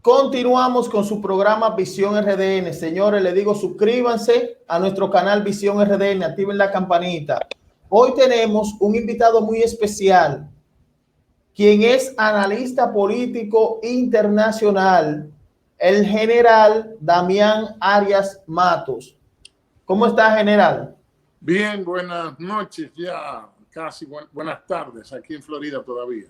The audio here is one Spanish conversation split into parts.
Continuamos con su programa Visión RDN. Señores, les digo, suscríbanse a nuestro canal Visión RDN, activen la campanita. Hoy tenemos un invitado muy especial, quien es analista político internacional, el general Damián Arias Matos. ¿Cómo está, general? Bien, buenas noches, ya casi buenas tardes aquí en Florida todavía.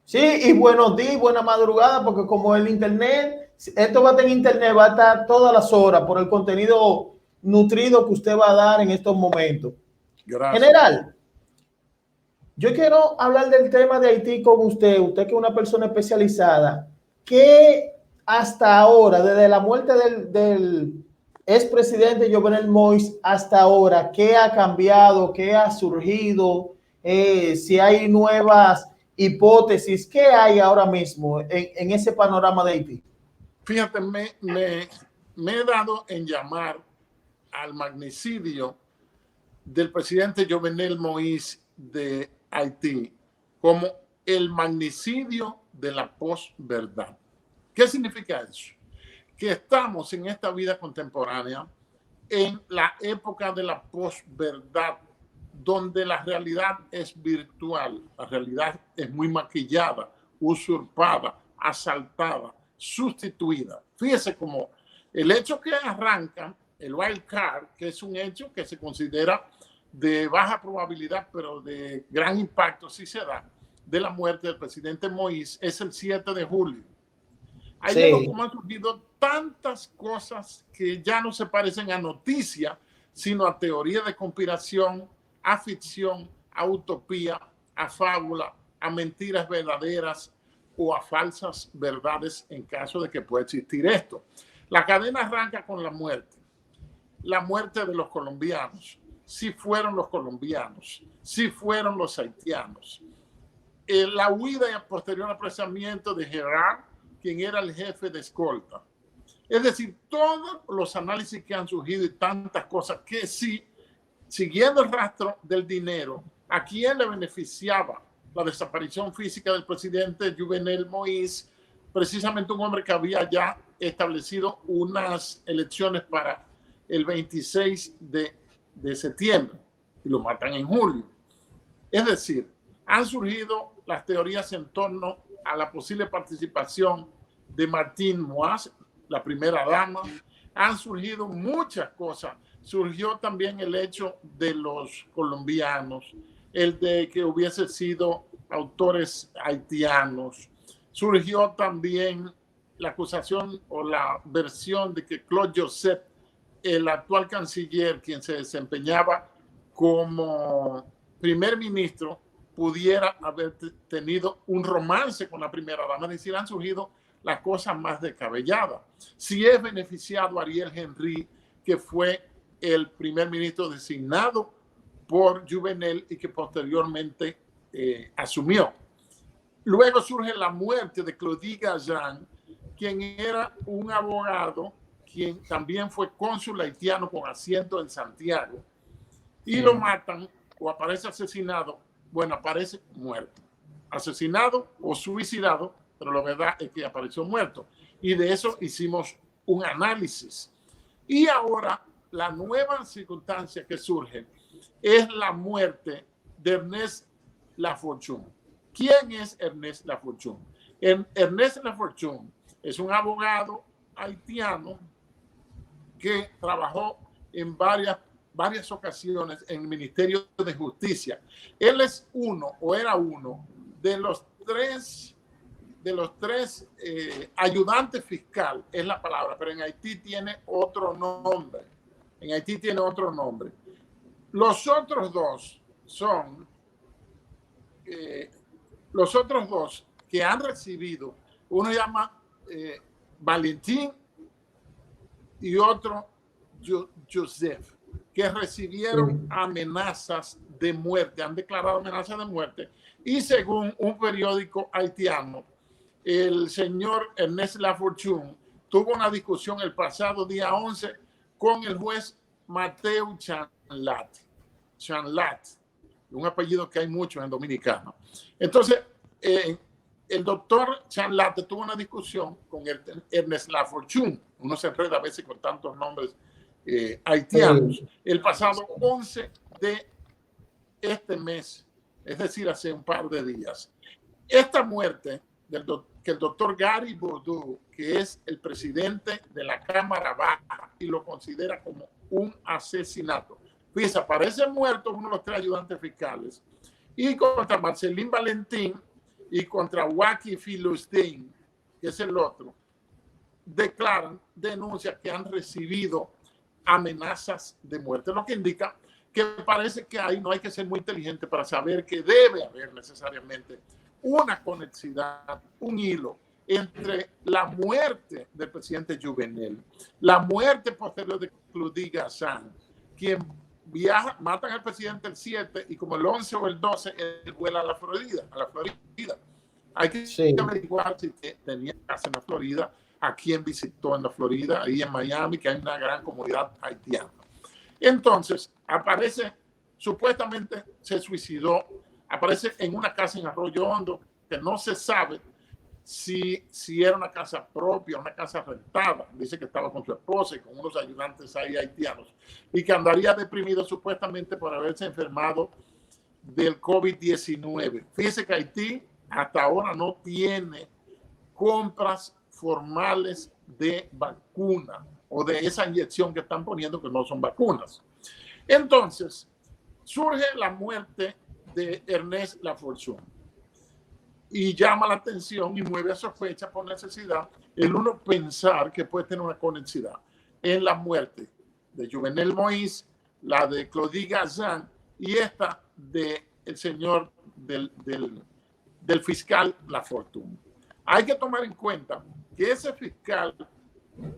Sí, y buenos días, buena madrugada, porque como el internet, esto va a tener internet, va a estar todas las horas por el contenido nutrido que usted va a dar en estos momentos. Gracias. General, yo quiero hablar del tema de Haití con usted que es una persona especializada. ¿Qué hasta ahora, desde la muerte del expresidente Jovenel Moïse hasta ahora, qué ha cambiado, qué ha surgido, si hay nuevas hipótesis, qué hay ahora mismo en ese panorama de Haití? Fíjate, me he dado en llamar al magnicidio del presidente Jovenel Moïse de Haití como el magnicidio de la posverdad. ¿Qué significa eso? Que estamos en esta vida contemporánea en la época de la posverdad, donde la realidad es virtual, la realidad es muy maquillada, usurpada, asaltada, sustituida. Fíjese cómo el hecho que arranca, el wild card, que es un hecho que se considera de baja probabilidad, pero de gran impacto si se da, de la muerte del presidente Moïse, es el 7 de julio. Ahí sí. Como han surgido tantas cosas que ya no se parecen a noticia, sino a teoría de conspiración, a ficción, a utopía, a fábula, a mentiras verdaderas o a falsas verdades en caso de que pueda existir esto. La cadena arranca con la muerte de los colombianos, si fueron los colombianos, si fueron los haitianos, la huida y el posterior apresamiento de Gerard, quien era el jefe de escolta. Es decir, todos los análisis que han surgido y tantas cosas que sí, siguiendo el rastro del dinero, ¿a quién le beneficiaba la desaparición física del presidente Jovenel Moïse? Precisamente un hombre que había ya establecido unas elecciones para el 26 de septiembre y lo matan en julio. Es decir, han surgido las teorías en torno a la posible participación de Martine Moïse, la primera dama. Han surgido muchas cosas. Surgió también el hecho de los colombianos, el de que hubiese sido autores haitianos. Surgió también la acusación o la versión de que Claude Joseph, el actual canciller, quien se desempeñaba como primer ministro, pudiera haber tenido un romance con la primera dama. Es decir, han surgido las cosas más descabelladas. Si es beneficiado Ariel Henry, que fue el primer ministro designado por Jovenel y que posteriormente asumió. Luego surge la muerte de Claudie Galland, quien era un abogado, quien también fue cónsul haitiano con asiento en Santiago, y lo matan o aparece asesinado. Bueno, aparece muerto, asesinado o suicidado, pero la verdad es que apareció muerto. Y de eso hicimos un análisis. Y ahora la nueva circunstancia que surge es la muerte de Ernest Lafortune. ¿Quién es Ernest Lafortune? Ernest Lafortune es un abogado haitiano que trabajó en varias ocasiones en el Ministerio de Justicia. Él es era uno de los tres ayudantes fiscal, es la palabra, pero en Haití tiene otro nombre. Los otros dos son que han recibido, uno se llama Valentín y otro Joseph, que recibieron amenazas de muerte, han declarado amenazas de muerte, y según un periódico haitiano, el señor Ernest Lafortune tuvo una discusión el pasado día 11 con el juez Mateu Chanlat, un apellido que hay mucho en dominicano. Entonces, el doctor Chanlate tuvo una discusión con Ernest Lafortune. Uno se enreda a veces con tantos nombres haitianos. El pasado 11 de este mes, es decir, hace un par de días. Esta muerte que el doctor Gary Bourdieu, que es el presidente de la Cámara Baja y lo considera como un asesinato. Fíjense, aparece muerto uno de los 3 ayudantes fiscales, y contra Marcelín Valentín y contra Waki Filustin, que es el otro, declaran denuncias que han recibido amenazas de muerte, lo que indica que parece que ahí no hay que ser muy inteligente para saber que debe haber necesariamente una conexidad, un hilo entre la muerte del presidente Jovenel, la muerte posterior de Claudie Gazan, quien viaja, matan al presidente el 7 y como el 11 o el 12 él vuela a la Florida. Hay que averiguar si tenía casa en la Florida, a quién visitó en la Florida, ahí en Miami, que hay una gran comunidad haitiana. Entonces, aparece, supuestamente se suicidó, aparece en una casa en Arroyo Hondo, que no se sabe si era una casa propia, una casa rentada. Dice que estaba con su esposa y con unos ayudantes ahí haitianos, y que andaría deprimido supuestamente por haberse enfermado del COVID-19. Fíjese que Haití hasta ahora no tiene compras formales de vacuna o de esa inyección que están poniendo, que no son vacunas. Entonces, surge la muerte de Ernest Lafortune y llama la atención y mueve a sospecha por necesidad el uno pensar que puede tener una conexidad en la muerte de Jovenel Moïse, la de Claudie Gazan y esta del señor del fiscal Lafortune. Hay que tomar en cuenta que ese fiscal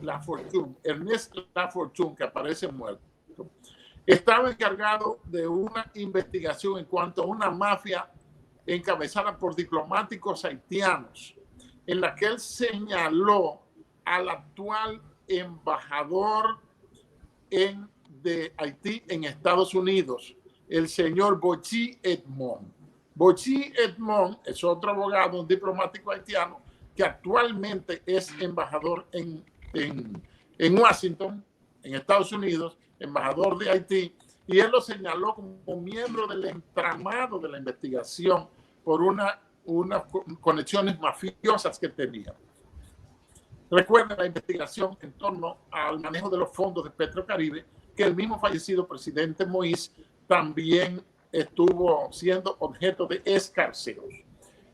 Lafortune, Ernest Lafortune, que aparece muerto, estaba encargado de una investigación en cuanto a una mafia encabezada por diplomáticos haitianos, en la que él señaló al actual embajador de Haití en Estados Unidos, el señor Bochi Edmond. Bochi Edmond es otro abogado, un diplomático haitiano, que actualmente es embajador en Washington, en Estados Unidos, embajador de Haití, y él lo señaló como miembro del entramado de la investigación por unas conexiones mafiosas que tenía. Recuerden la investigación en torno al manejo de los fondos de Petrocaribe, que el mismo fallecido presidente Moïse también estuvo siendo objeto de escarceos.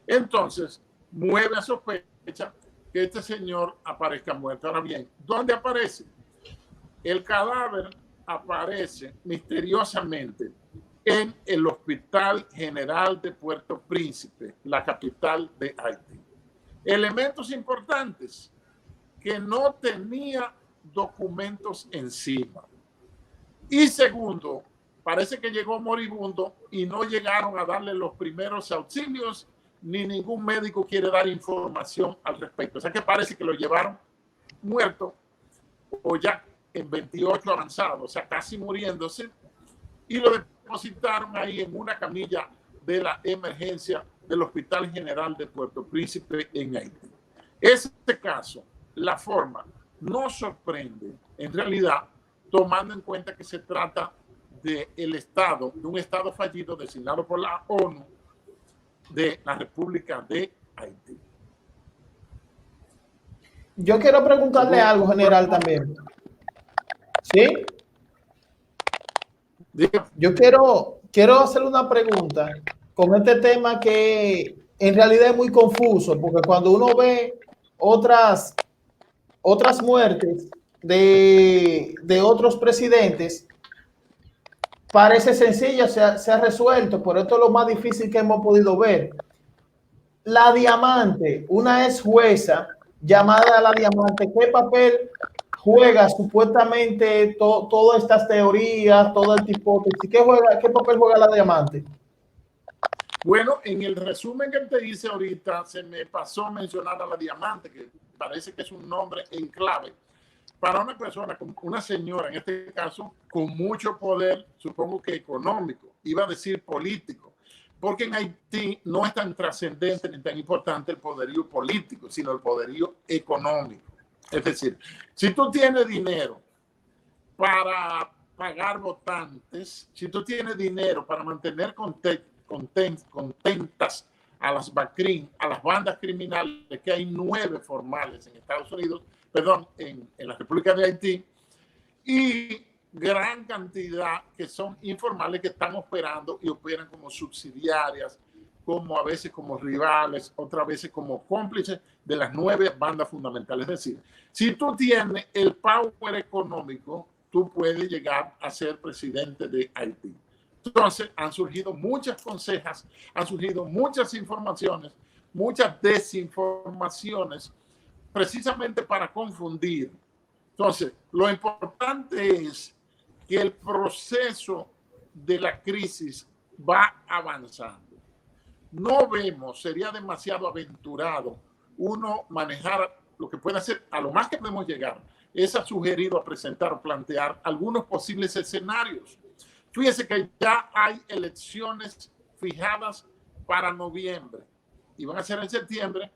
Entonces, mueve a sospecha que este señor aparezca muerto. Ahora bien, ¿dónde aparece? El cadáver aparece misteriosamente en el Hospital General de Puerto Príncipe, la capital de Haití. Elementos importantes: que no tenía documentos encima. Y segundo, parece que llegó moribundo y no llegaron a darle los primeros auxilios, ni ningún médico quiere dar información al respecto. O sea que parece que lo llevaron muerto o ya en 28 avanzado, o sea, casi muriéndose, y lo depositaron ahí en una camilla de la emergencia del Hospital General de Puerto Príncipe en Haití. Este caso, la forma, no sorprende en realidad, tomando en cuenta que se trata de un estado fallido designado por la ONU de la República de Haití. Yo quiero preguntarle algo, general, también. ¿Sí? Yo quiero hacerle una pregunta con este tema que en realidad es muy confuso, porque cuando uno ve otras muertes de otros presidentes, parece sencilla, se ha resuelto, pero esto es lo más difícil que hemos podido ver. La Diamante, una ex jueza llamada La Diamante, ¿qué papel juega supuestamente todas estas teorías, todo el hipótesis? ¿Qué papel juega La Diamante? Bueno, en el resumen que te hice ahorita, se me pasó a mencionar a La Diamante, que parece que es un nombre en clave para una persona, una señora en este caso, con mucho poder, supongo que económico, iba a decir político, porque en Haití no es tan trascendente ni tan importante el poderío político, sino el poderío económico. Es decir, si tú tienes dinero para pagar votantes, si tú tienes dinero para mantener contentas a las BACRIM, a las bandas criminales, que hay 9 formales en Estados Unidos, perdón, en la República de Haití, y gran cantidad que son informales, que están operando y operan como subsidiarias, como a veces como rivales, otras veces como cómplices de las 9 bandas fundamentales. Es decir, si tú tienes el power económico, tú puedes llegar a ser presidente de Haití. Entonces han surgido muchas consejas, han surgido muchas informaciones, muchas desinformaciones, precisamente para confundir. Entonces, lo importante es que el proceso de la crisis va avanzando. No vemos, sería demasiado aventurado uno manejar lo que puede hacer. A lo más que podemos llegar es a sugerir o a presentar o plantear algunos posibles escenarios. Fíjese que ya hay elecciones fijadas para noviembre y van a ser en septiembre.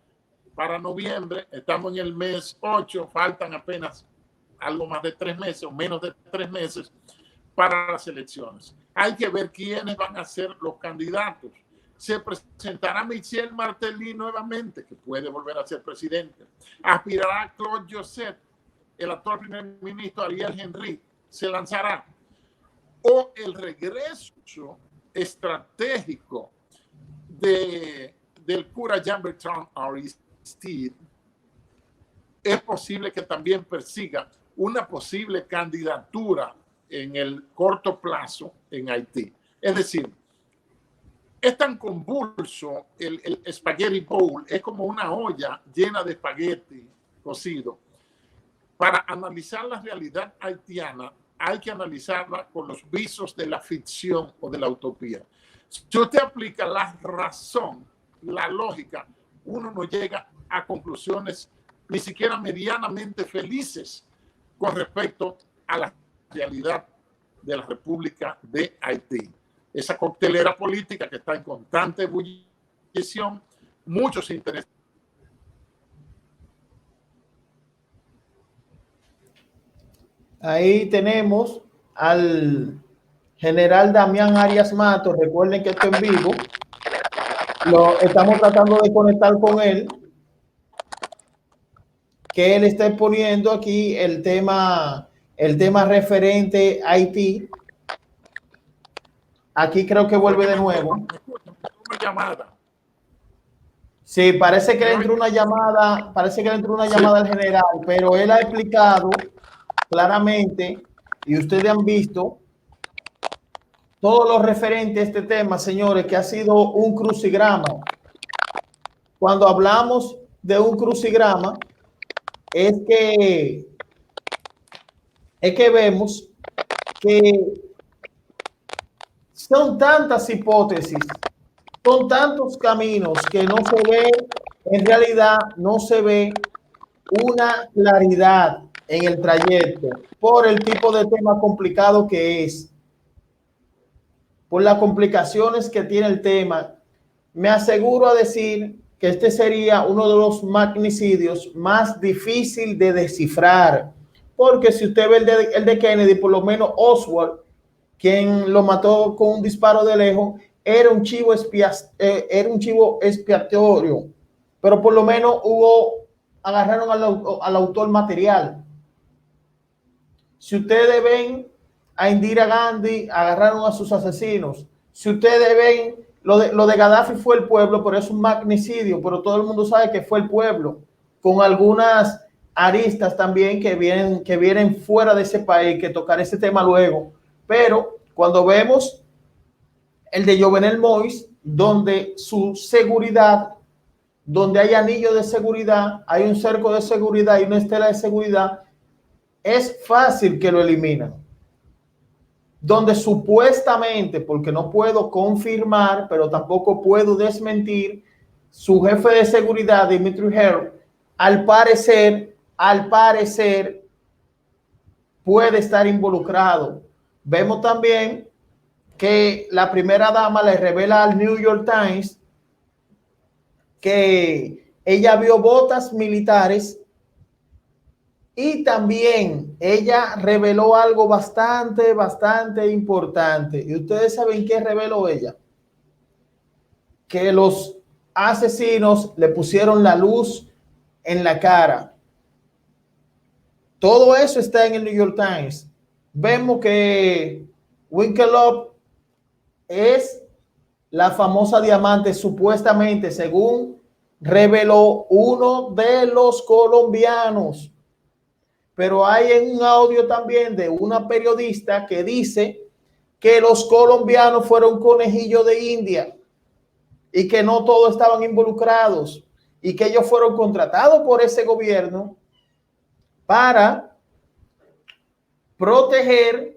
Para noviembre, estamos en el mes 8, faltan apenas algo más de 3 meses o menos de 3 meses para las elecciones. Hay que ver quiénes van a ser los candidatos. Se presentará Michel Martelly nuevamente, que puede volver a ser presidente. Aspirará Claude Joseph, el actual primer ministro Ariel Henry, se lanzará. O el regreso estratégico del cura Jean-Bertrand Aristide es posible que también persiga una posible candidatura en el corto plazo en Haití. Es decir, es tan convulso el spaghetti bowl, es como una olla llena de espagueti cocido. Para analizar la realidad haitiana, hay que analizarla con los visos de la ficción o de la utopía. Si usted aplica la razón, la lógica, uno no llega a conclusiones ni siquiera medianamente felices con respecto a la realidad de la República de Haití. Esa coctelera política que está en constante ebullición, muchos intereses. Ahí tenemos al general Damián Arias Matos. Recuerden que esto en vivo. Estamos tratando de conectar con él, que él está exponiendo aquí el tema referente a Haití. Aquí creo que vuelve de nuevo. Una llamada. Sí, parece que le entró una llamada, al general, pero él ha explicado claramente, y ustedes han visto todo lo referente a este tema, señores, que ha sido un crucigrama. Cuando hablamos de un crucigrama, es que vemos que son tantas hipótesis, son tantos caminos que no se ve, en realidad no se ve una claridad en el trayecto por el tipo de tema complicado que es, por las complicaciones que tiene el tema. Me aseguro a decir que este sería uno de los magnicidios más difícil de descifrar, porque si usted ve el de Kennedy, por lo menos Oswald, quien lo mató con un disparo de lejos, era un chivo expiatorio, pero por lo menos agarraron al autor material. Si ustedes ven a Indira Gandhi, agarraron a sus asesinos. Si ustedes ven, lo de Gaddafi fue el pueblo, pero es un magnicidio, pero todo el mundo sabe que fue el pueblo, con algunas aristas también que vienen fuera de ese país, que tocaré ese tema luego. Pero cuando vemos el de Jovenel Moïse, donde su seguridad, donde hay anillo de seguridad, hay un cerco de seguridad y una estela de seguridad, es fácil que lo eliminan. Donde supuestamente, porque no puedo confirmar, pero tampoco puedo desmentir, su jefe de seguridad, Dimitri Herr, al parecer, puede estar involucrado. Vemos también que la primera dama le revela al New York Times que ella vio botas militares y también ella reveló algo bastante importante. ¿Y ustedes saben qué reveló ella? Que los asesinos le pusieron la luz en la cara. Todo eso está en el New York Times. Vemos que Winklevoss es la famosa diamante, supuestamente, según reveló uno de los colombianos. Pero hay un audio también de una periodista que dice que los colombianos fueron conejillos de India y que no todos estaban involucrados y que ellos fueron contratados por ese gobierno para proteger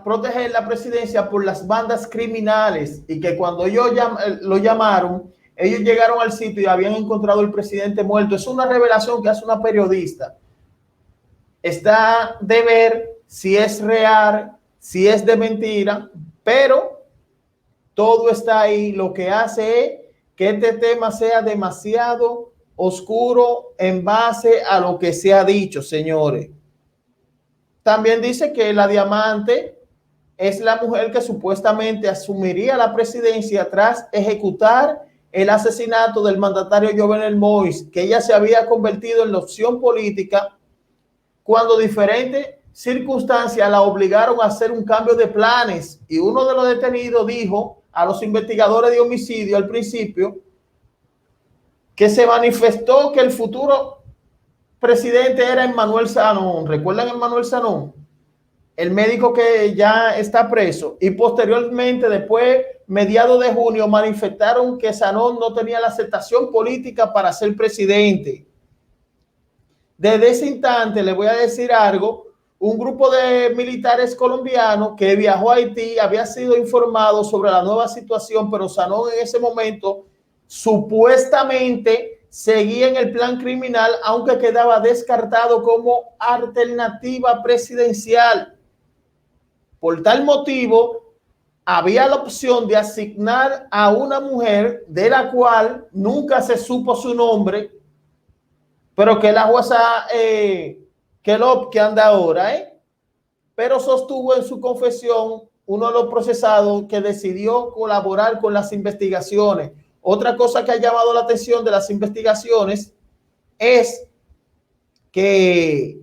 proteger la presidencia por las bandas criminales, y que cuando ellos lo llamaron, ellos llegaron al sitio y habían encontrado al presidente muerto. Es una revelación que hace una periodista. Está de ver si es real, si es de mentira, pero todo está ahí. Lo que hace es que este tema sea demasiado oscuro en base a lo que se ha dicho, señores. También dice que la diamante es la mujer que supuestamente asumiría la presidencia tras ejecutar el asesinato del mandatario Jovenel Moïse, que ella se había convertido en la opción política cuando diferentes circunstancias la obligaron a hacer un cambio de planes. Y uno de los detenidos dijo a los investigadores de homicidio al principio que se manifestó que el futuro presidente era Emmanuel Sanón. ¿Recuerdan a Emmanuel Sanón? El médico que ya está preso. Y posteriormente, después, mediados de junio, manifestaron que Sanón no tenía la aceptación política para ser presidente. Desde ese instante, le voy a decir algo, un grupo de militares colombianos que viajó a Haití había sido informado sobre la nueva situación, pero Sanón en ese momento supuestamente seguía en el plan criminal, aunque quedaba descartado como alternativa presidencial. Por tal motivo, había la opción de asignar a una mujer de la cual nunca se supo su nombre, pero que la jueza que anda ahora, pero sostuvo en su confesión uno de los procesados que decidió colaborar con las investigaciones. Otra cosa que ha llamado la atención de las investigaciones es que,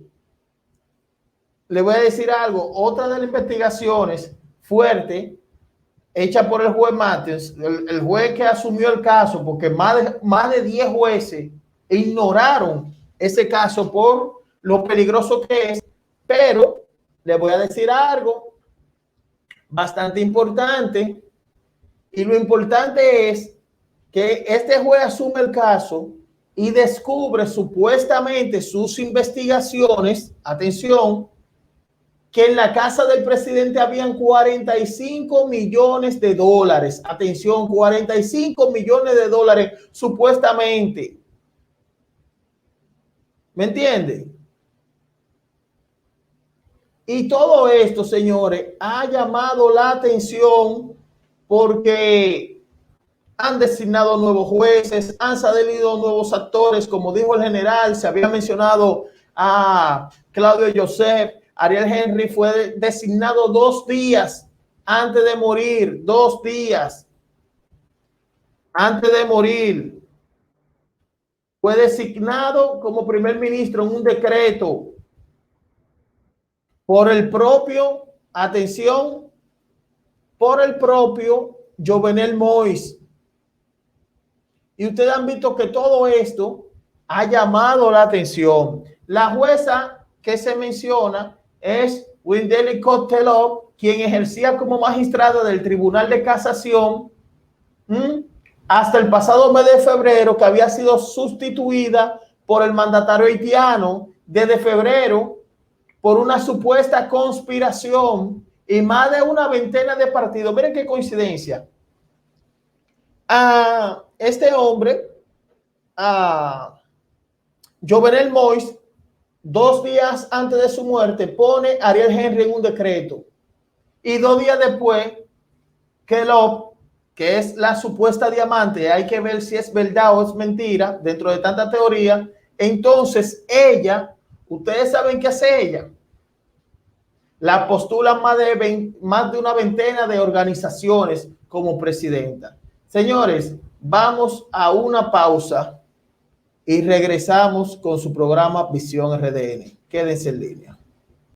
le voy a decir algo, otra de las investigaciones fuerte hecha por el juez Matthews, el juez que asumió el caso, porque más de 10 jueces ignoraron ese caso por lo peligroso que es. Pero le voy a decir algo bastante importante, y lo importante es que este juez asume el caso y descubre supuestamente sus investigaciones, atención, que en la casa del presidente habían 45 millones de dólares. Atención, 45 millones de dólares supuestamente. ¿Me entiende? Y todo esto, señores, ha llamado la atención porque han designado nuevos jueces, han salido nuevos actores, como dijo el general, se había mencionado a Claudio Joseph. Ariel Henry fue designado 2 días antes de morir, 2 días antes de morir. Fue designado como primer ministro en un decreto por el propio, atención, por el propio Jovenel Moïse. Y ustedes han visto que todo esto ha llamado la atención. La jueza que se menciona es Wendell Costello, quien ejercía como magistrada del Tribunal de Casación hasta el pasado mes de febrero, que había sido sustituida por el mandatario haitiano desde febrero por una supuesta conspiración y más de una veintena de partidos. Miren qué coincidencia. Este hombre, Jovenel Moïse, 2 días antes de su muerte, pone a Ariel Henry en un decreto Y 2 días después, Kellogg, que es la supuesta diamante, hay que ver si es verdad o es mentira dentro de tanta teoría. Entonces ella, ustedes saben qué hace ella, la postulan más de una veintena de organizaciones como presidenta. Señores, vamos a una pausa y regresamos con su programa Visión RDN. Quédense en línea.